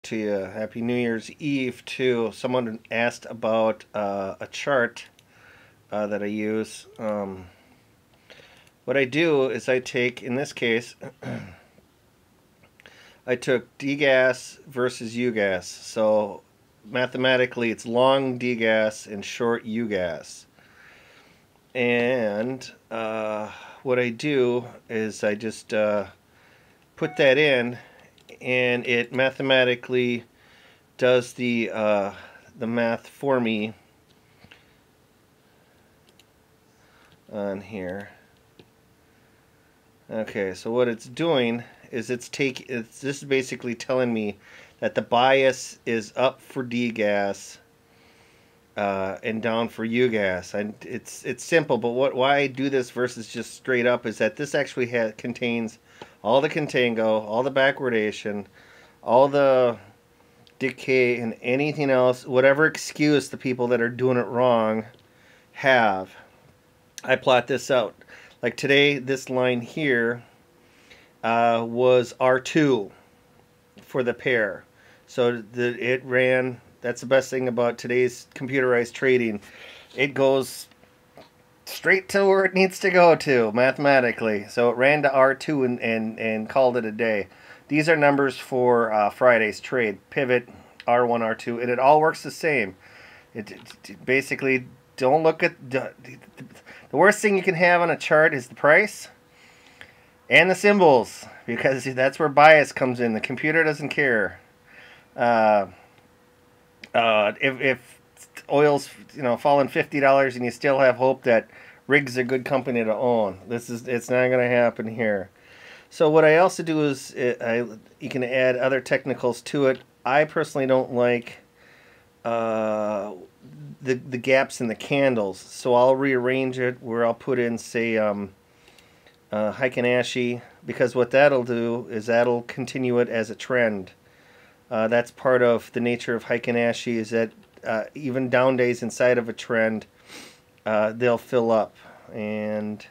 to you. Happy New Year's Eve too. Someone asked about a chart that I use. What I do is I take, in this case, I took Dgaz versus Ugaz. So mathematically, it's long Dgaz and short Ugaz. And what I do is I just put that in, and it mathematically does the math for me on here. Okay, so what it's doing is this is basically telling me that the bias is up for Dgas and down for Ugaz. And it's simple, but why I do this versus just straight up is that this actually contains all the contango, all the backwardation, all the decay, and anything else, whatever excuse the people that are doing it wrong have. I plot this out. Like today, this line here was R2 for the pair. So it ran, that's the best thing about today's computerized trading. It goes straight to where it needs to go to, mathematically. So it ran to R2 and called it a day. These are numbers for Friday's trade. Pivot, R1, R2, and it all works the same. It basically, don't look at... The worst thing you can have on a chart is the price and the symbols, because that's where bias comes in. The computer doesn't care. If oil's falling $50 and you still have hope that rig's a good company to own, it's not going to happen here. So what I also do is you can add other technicals to it. I personally don't like the gaps in the candles, so I'll rearrange it where I'll put in, say, Heikin-Ashi, because what that'll do is that'll continue it as a trend. That's part of the nature of Heikin-Ashi, is that even down days inside of a trend, they'll fill up. And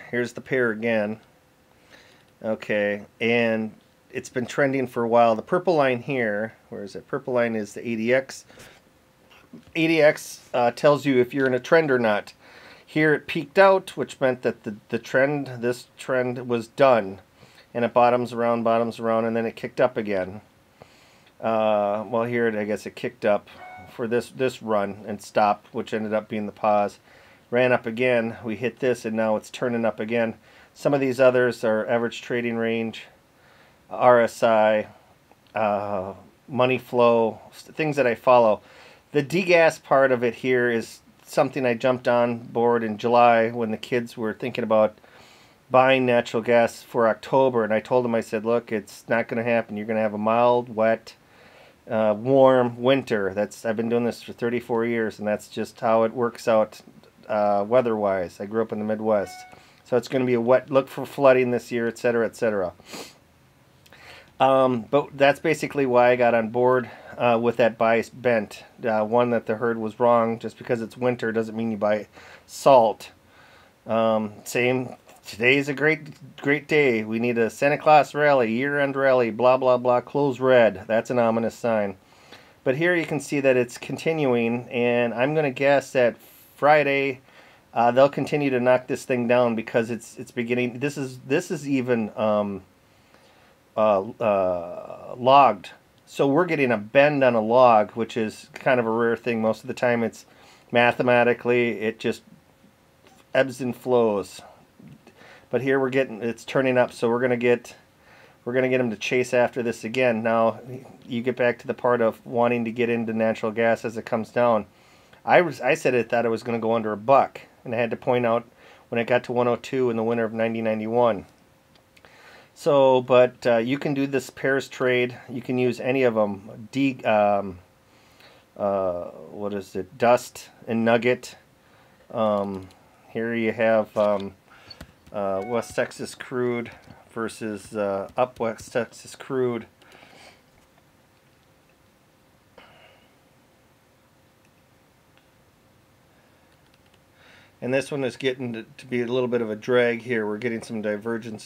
here's the pair again. Okay, and it's been trending for a while. The purple line here, where is it? Purple line is the ADX. ADX tells you if you're in a trend or not. Here it peaked out, which meant that this trend was done. And it bottoms around, and then it kicked up again. Well, here I guess it kicked up for this run and stopped, which ended up being the pause. Ran up again, we hit this, and now it's turning up again. Some of these others are average trading range, RSI, money flow, things that I follow. The degas part of it here is something I jumped on board in July when the kids were thinking about buying natural gas for October, and I told them, I said, look, it's not going to happen. You're going to have a mild, wet, warm winter. I've been doing this for 34 years, and that's just how it works out weather-wise. I grew up in the Midwest. So it's going to be a wet, look for flooding this year, etc., etc. But that's basically why I got on board with that bias bent. One, that the herd was wrong. Just because it's winter doesn't mean you buy salt. Same, today's a great day. We need a Santa Claus rally, year-end rally, blah, blah, blah, close red. That's an ominous sign. But here you can see that it's continuing, and I'm going to guess that Friday they'll continue to knock this thing down, because it's beginning. This is even logged, so we're getting a bend on a log, which is kind of a rare thing. Most of the time, it's mathematically it just ebbs and flows. But here it's turning up, so we're gonna get them to chase after this again. Now you get back to the part of wanting to get into natural gas as it comes down. I said I thought it was going to go under $1, and I had to point out when it got to 102 in the winter of 90-91. So, but you can do this pairs trade. You can use any of them. What is it? Dust and Nugget. Here you have West Texas crude versus up West Texas crude. And this one is getting to be a little bit of a drag here. We're getting some divergence